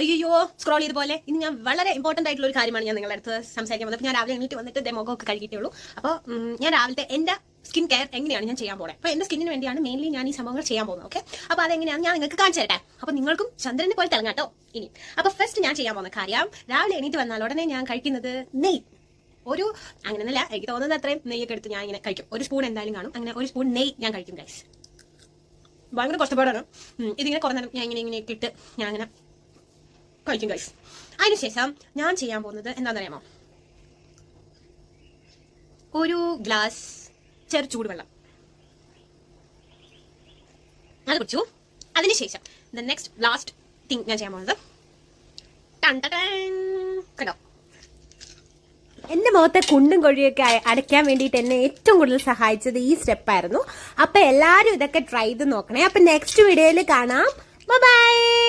അയ്യോ സ്ക്രോൾ ചെയ്ത് പോലെ ഇന്ന് ഞാൻ വളരെ ഇമ്പോർട്ടന്റ് ആയിട്ടുള്ള ഒരു കാര്യമാണ് ഞാൻ നിങ്ങളുടെ അടുത്ത് സംസാരിക്കാൻ വന്നത്. ഞാൻ രാവിലെ എണീറ്റ് വന്നിട്ട് മുഖമൊക്കെ കഴുകിയിട്ടുള്ളൂ. അപ്പോൾ ഞാൻ രാവിലത്തെ എന്റെ സ്കിൻ കെയർ എങ്ങനെയാണ് ഞാൻ ചെയ്യാൻ പോകുന്നത്. അപ്പോൾ എന്റെ സ്കിന്നിന് വേണ്ടിയാണ് മെയിൻലി ഞാൻ ഈ സംഭവങ്ങൾ ചെയ്യാൻ പോകുന്നത്. ഓക്കെ, അപ്പോൾ അതെങ്ങനെയാണ് ഞാൻ നിങ്ങൾക്ക് കാണിച്ചു തരട്ടെ. അപ്പോൾ നിങ്ങൾക്കും ചന്ദ്രനെ പോലെ തിളങ്ങാട്ടോ ഇനി. അപ്പോൾ ഫസ്റ്റ് ഞാൻ ചെയ്യാൻ പോകുന്ന കാര്യം, രാവിലെ എണീറ്റ് വന്നാൽ ഉടനെ ഞാൻ കഴിക്കുന്നത് നെയ്യ്. ഒരു അങ്ങനെയല്ല, എനിക്ക് തോന്നുന്നത് അത്രയും നെയ്യൊക്കെ എടുത്ത് ഞാൻ ഇങ്ങനെ കഴിക്കും. ഒരു സ്പൂൺ എന്തായാലും കാണും. അങ്ങനെ ഒരു സ്പൂൺ നെയ്യ് ഞാൻ കഴിക്കും ഗൈസ്. ഭയങ്കര കഷ്ടപ്പാടാണ്. ഇതിങ്ങനെ കുറേ നേരം ഞാൻ ഇങ്ങനെയൊക്കെ ഇട്ട് ഞാൻ അങ്ങനെ കഴിക്കും ഗൈസ്. അതിനുശേഷം ഞാൻ ചെയ്യാൻ പോകുന്നത് എന്താണെന്നറിയാമോ, ഒരു ഗ്ലാസ് ചെറു ചൂടുവെള്ളം അത് കുടിച്ചു. അതിനുശേഷം നെക്സ്റ്റ് ലാസ്റ്റ് തിങ് ഞാൻ ചെയ്യാൻ പോകുന്നത് കേട്ടോ, എന്റെ മുഖത്തെ കുണ്ടും കൊഴിയൊക്കെ അടയ്ക്കാൻ വേണ്ടിയിട്ട് എന്നെ ഏറ്റവും കൂടുതൽ സഹായിച്ചത് ഈ സ്റ്റെപ്പായിരുന്നു. അപ്പൊ എല്ലാരും ഇതൊക്കെ ട്രൈ ചെയ്ത് നോക്കണേ. അപ്പൊ നെക്സ്റ്റ് വീഡിയോയിൽ കാണാം. ബൈ.